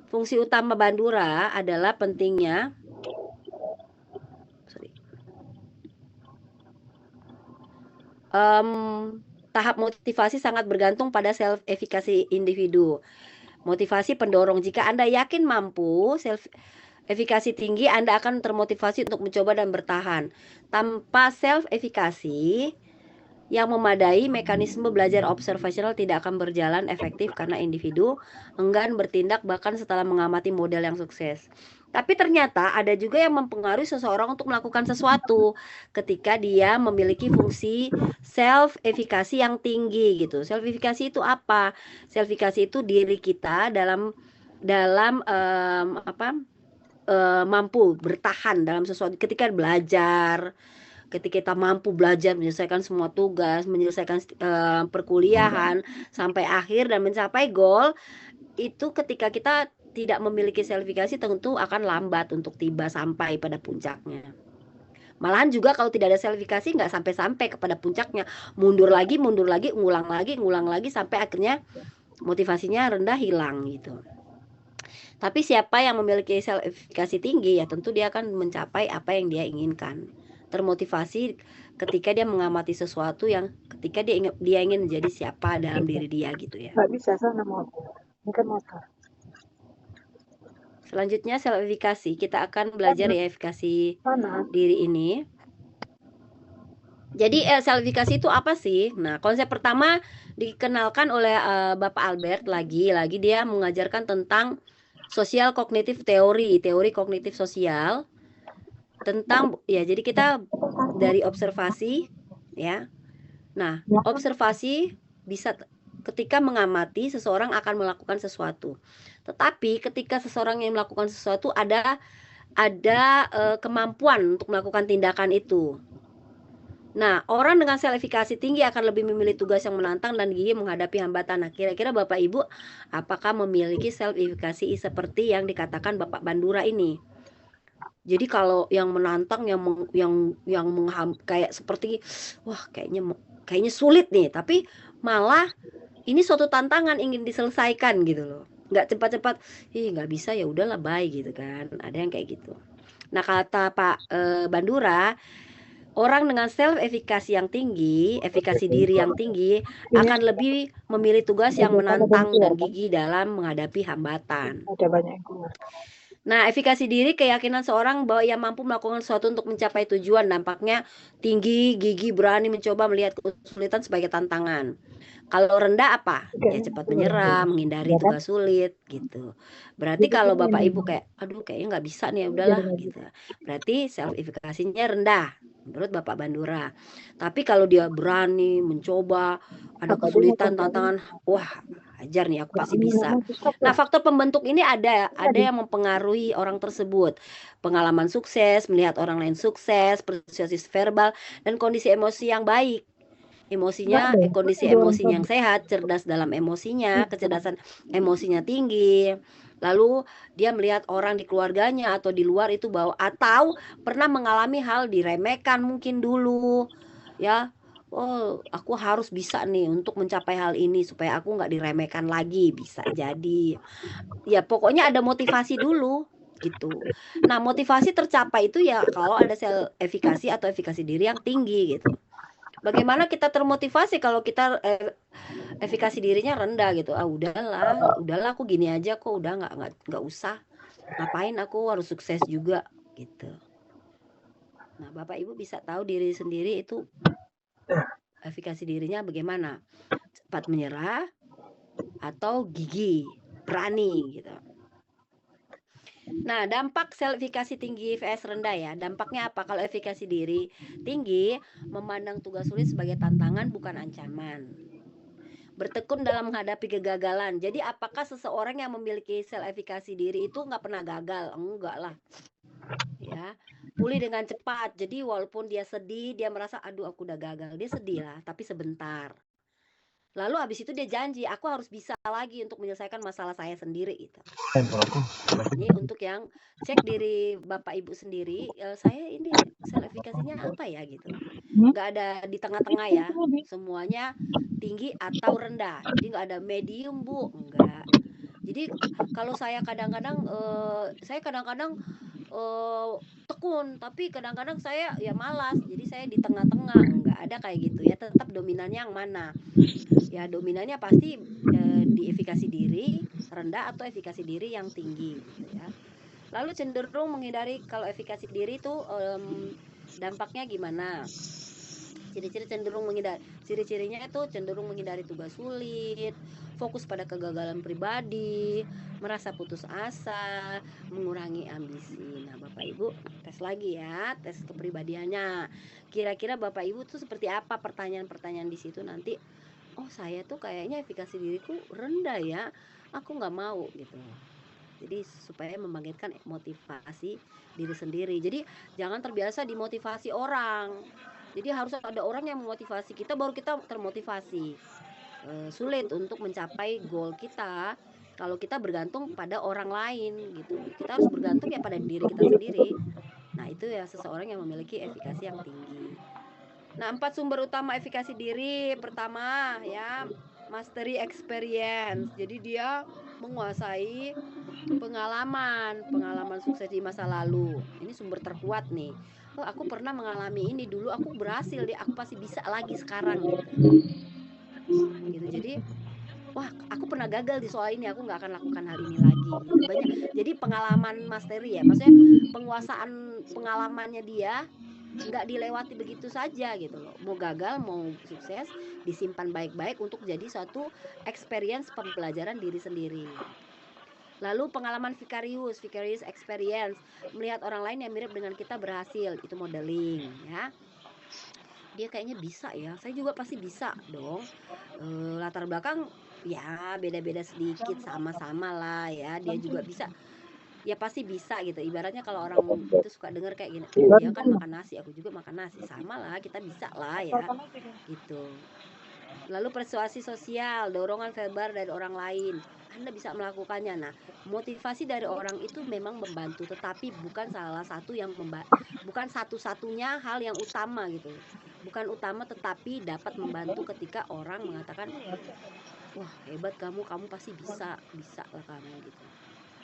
fungsi utama Bandura adalah pentingnya tahap motivasi sangat bergantung pada self efikasi individu. Motivasi pendorong, jika Anda yakin mampu, self efikasi tinggi, Anda akan termotivasi untuk mencoba dan bertahan. Tanpa self efikasi yang memadai, mekanisme belajar observasional tidak akan berjalan efektif karena individu enggan bertindak bahkan setelah mengamati model yang sukses. Tapi ternyata ada juga yang mempengaruhi seseorang untuk melakukan sesuatu ketika dia memiliki fungsi self-efikasi yang tinggi gitu. Self-efikasi itu apa? Self-efikasi itu diri kita dalam mampu bertahan dalam sesuatu ketika belajar, ketika kita mampu belajar menyelesaikan semua tugas, menyelesaikan perkuliahan sampai akhir dan mencapai goal, itu ketika kita tidak memiliki self-efikasi tentu akan lambat untuk tiba sampai pada puncaknya. Malahan juga kalau tidak ada self-efikasi nggak sampai-sampai kepada puncaknya, mundur lagi, ngulang lagi sampai akhirnya motivasinya rendah, hilang gitu. Tapi siapa yang memiliki self-efikasi tinggi ya tentu dia akan mencapai apa yang dia inginkan. Termotivasi ketika dia mengamati sesuatu yang ketika dia ingin menjadi siapa dalam diri dia gitu ya. Nggak bisa, sana motor. Ini kan motor. Selanjutnya self-efikasi. Kita akan belajar ya efikasi Mana? diri ini. Jadi self-efikasi itu apa sih? Nah, konsep pertama dikenalkan oleh Bapak Albert lagi dia mengajarkan tentang sosial kognitif teori kognitif sosial tentang ya jadi kita dari observasi ya. Nah, observasi bisa ketika mengamati seseorang akan melakukan sesuatu. Tetapi ketika seseorang yang melakukan sesuatu ada kemampuan untuk melakukan tindakan itu. Nah, orang dengan self-efikasi tinggi akan lebih memilih tugas yang menantang dan gigih menghadapi hambatan. Nah, kira-kira Bapak Ibu apakah memiliki self-efikasi seperti yang dikatakan Bapak Bandura ini? Jadi kalau yang menantang, kayak seperti wah kayaknya sulit nih, tapi malah ini suatu tantangan ingin diselesaikan gitu loh. Nggak cepat-cepat, nggak bisa ya udahlah bye gitu kan. Ada yang kayak gitu. Nah, kata Pak Bandura, orang dengan self efikasi yang tinggi, efikasi diri yang tinggi akan lebih memilih tugas yang menantang dan gigih dalam menghadapi hambatan. Ada banyak yang keluar. Nah, efikasi diri keyakinan seorang bahwa ia mampu melakukan sesuatu untuk mencapai tujuan, dampaknya tinggi, gigih, berani mencoba melihat kesulitan sebagai tantangan. Kalau rendah apa? Ya cepat menyerah, menghindari tugas sulit gitu. Berarti kalau Bapak Ibu kayak aduh kayaknya nggak bisa nih, ya udahlah gitu. Berarti self efikasinya rendah menurut Bapak Bandura. Tapi kalau dia berani mencoba, ada kesulitan, tantangan, wah ajar nih aku pasti bisa. Nah, faktor pembentuk ini ada yang mempengaruhi orang tersebut. Pengalaman sukses, melihat orang lain sukses, persuasif verbal, dan kondisi emosi yang baik. Kondisi emosinya yang sehat, cerdas dalam emosinya, kecerdasan emosinya tinggi. Lalu dia melihat orang di keluarganya atau di luar itu atau pernah mengalami hal diremehkan mungkin dulu ya. Oh, aku harus bisa nih untuk mencapai hal ini supaya aku nggak diremehkan lagi, bisa jadi. Ya pokoknya ada motivasi dulu gitu. Nah, motivasi tercapai itu ya kalau ada self efikasi atau efikasi diri yang tinggi gitu. Bagaimana kita termotivasi kalau kita efikasi dirinya rendah gitu? Udahlah aku gini aja kok, udah nggak usah. Ngapain aku harus sukses juga gitu. Nah, Bapak Ibu bisa tahu diri sendiri itu efikasi dirinya bagaimana? Cepat menyerah atau gigih, berani gitu. Nah, dampak self-efikasi tinggi vs rendah ya. Dampaknya apa? Kalau efikasi diri tinggi, memandang tugas sulit sebagai tantangan bukan ancaman. Bertekun dalam menghadapi kegagalan. Jadi apakah seseorang yang memiliki self-efikasi diri itu nggak pernah gagal? Enggak lah. Ya, pulih dengan cepat. Jadi walaupun dia sedih, dia merasa aduh aku udah gagal. Dia sedih lah, tapi sebentar. Lalu habis itu dia janji, aku harus bisa lagi untuk menyelesaikan masalah saya sendiri itu. Ini untuk yang cek diri Bapak Ibu sendiri, saya ini self efikasinya apa ya gitu. Nggak ada di tengah-tengah ya, semuanya tinggi atau rendah. Jadi nggak ada medium Bu, enggak. Jadi kalau saya kadang-kadang eh, tekun, tapi kadang-kadang saya ya malas. Jadi saya di tengah-tengah, nggak ada kayak gitu ya. Tetap dominannya yang mana? Ya dominannya pasti di efikasi diri rendah atau efikasi diri yang tinggi gitu ya. Lalu cenderung menghindari, kalau efikasi diri itu dampaknya gimana? Ciri-cirinya itu cenderung menghindari tugas sulit, fokus pada kegagalan pribadi, merasa putus asa, mengurangi ambisi. Nah, Bapak Ibu tes lagi ya, tes kepribadiannya. Kira-kira Bapak Ibu tuh seperti apa pertanyaan-pertanyaan di situ nanti? Oh, saya tuh kayaknya efikasi diriku rendah ya. Aku nggak mau gitu. Jadi supaya membangkitkan motivasi diri sendiri. Jadi jangan terbiasa dimotivasi orang. Jadi harus ada orang yang memotivasi kita baru kita termotivasi. Sulit untuk mencapai goal kita kalau kita bergantung pada orang lain gitu. Kita harus bergantung ya pada diri kita sendiri. Nah, itu ya seseorang yang memiliki efikasi yang tinggi. Nah, 4 sumber utama efikasi diri. Pertama ya, mastery experience. Jadi dia menguasai pengalaman sukses di masa lalu. Ini sumber terkuat nih. Oh, aku pernah mengalami ini dulu, aku berhasil deh, aku pasti bisa lagi sekarang gitu. Gitu. Jadi, wah, aku pernah gagal di soal ini, aku nggak akan lakukan hal ini lagi gitu. Banyak. Jadi pengalaman mastery ya, maksudnya penguasaan pengalamannya dia nggak dilewati begitu saja gitu loh. Mau gagal, mau sukses, disimpan baik-baik untuk jadi suatu experience pembelajaran diri sendiri. Lalu pengalaman vicarious experience, melihat orang lain yang mirip dengan kita berhasil, itu modeling ya. Dia kayaknya bisa ya, saya juga pasti bisa dong. Latar belakang ya beda-beda sedikit, sama-sama lah ya, dia juga bisa. Ya pasti bisa gitu. Ibaratnya kalau orang itu suka denger kayak gini, dia kan makan nasi, aku juga makan nasi, sama lah, kita bisa lah ya gitu. Lalu persuasi sosial, dorongan verbal dari orang lain, Anda bisa melakukannya. Nah, motivasi dari orang itu memang membantu, tetapi bukan salah satu yang bukan satu-satunya hal yang utama gitu. Bukan utama, tetapi dapat membantu ketika orang mengatakan, wah hebat kamu, kamu pasti bisa, bisa lah kamu gitu.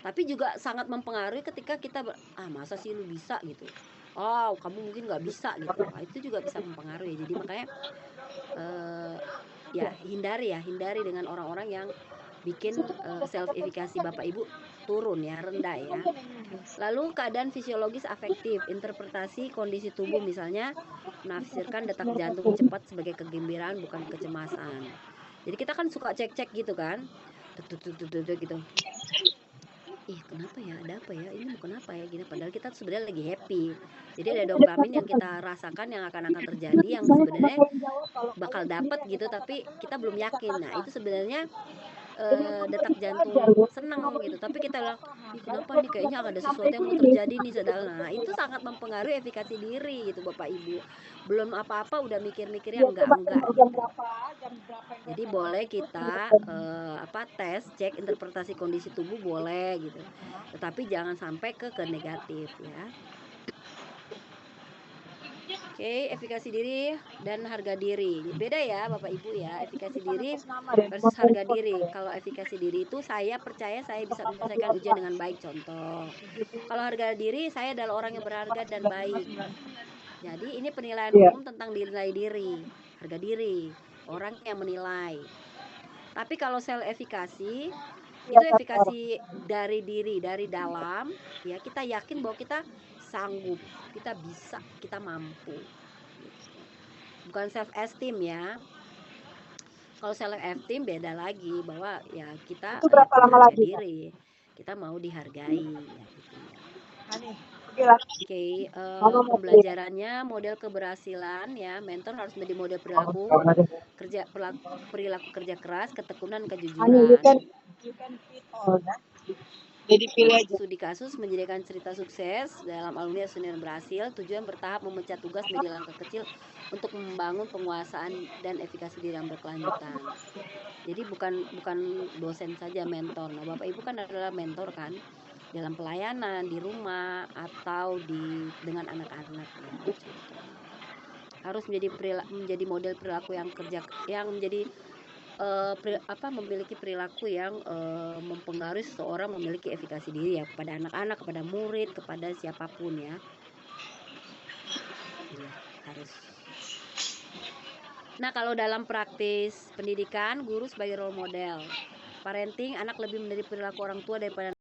Tapi juga sangat mempengaruhi ketika kita masa sih lu bisa gitu. Oh, kamu mungkin nggak bisa gitu. Nah, itu juga bisa mempengaruhi. Jadi makanya eh, ya hindari dengan orang-orang yang bikin self efikasi Bapak Ibu turun ya, rendah ya. Lalu keadaan fisiologis afektif, interpretasi kondisi tubuh, misalnya menafsirkan detak jantung cepat sebagai kegembiraan bukan kecemasan. Jadi kita kan suka cek-cek gitu kan, gitu. Ih, kenapa ya, ada apa ya, ini mau kenapa ya gini, padahal kita sebenarnya lagi happy. Jadi ada dopamin yang kita rasakan yang akan terjadi, yang sebenarnya bakal dapat gitu, tapi kita belum yakin. Nah, itu sebenarnya detak jantung senang gitu, tapi kita bilang, ih kenapa nih, kayaknya ada sesuatu yang mau terjadi nih sedang. Nah, itu sangat mempengaruhi efikasi diri gitu Bapak Ibu. Belum apa-apa udah mikir-mikir yang enggak gitu. Jadi boleh kita tes, cek interpretasi kondisi tubuh boleh gitu. Tetapi jangan sampai ke negatif ya. Oke, efikasi diri dan harga diri. Beda ya Bapak Ibu ya, efikasi diri versus harga diri. Kalau efikasi diri itu saya percaya saya bisa menyelesaikan ujian dengan baik, contoh. Kalau harga diri, saya adalah orang yang berharga dan baik. Jadi ini penilaian umum tentang nilai diri, harga diri, orang yang menilai. Tapi kalau self efikasi, itu efikasi dari diri, dari dalam ya, kita yakin bahwa kita sanggup, kita bisa, kita mampu gitu. Bukan self esteem ya. Kalau self esteem beda lagi, bahwa ya kita ya punya harga diri, kita mau dihargai ya gitu ya. Oke, pembelajarannya model keberhasilan ya, mentor harus menjadi model perilaku kerja keras, ketekunan, kejujuran. Jadi pilih aja. Studi kasus menjadikan cerita sukses dalam alumni senior berhasil, tujuan bertahap memecah tugas menjadi langkah kecil untuk membangun penguasaan dan efikasi diri yang berkelanjutan. Jadi bukan bukan dosen saja mentor. Nah, Bapak Ibu kan adalah mentor kan dalam pelayanan di rumah atau dengan anak-anak ya, contohnya. Harus menjadi model perilaku yang menjadi memiliki perilaku yang mempengaruhi seseorang memiliki efikasi diri ya, kepada anak-anak, kepada murid, kepada siapapun ya. Iya, harus. Nah, kalau dalam praktis pendidikan, guru sebagai role model. Parenting, anak lebih menjadi perilaku orang tua daripada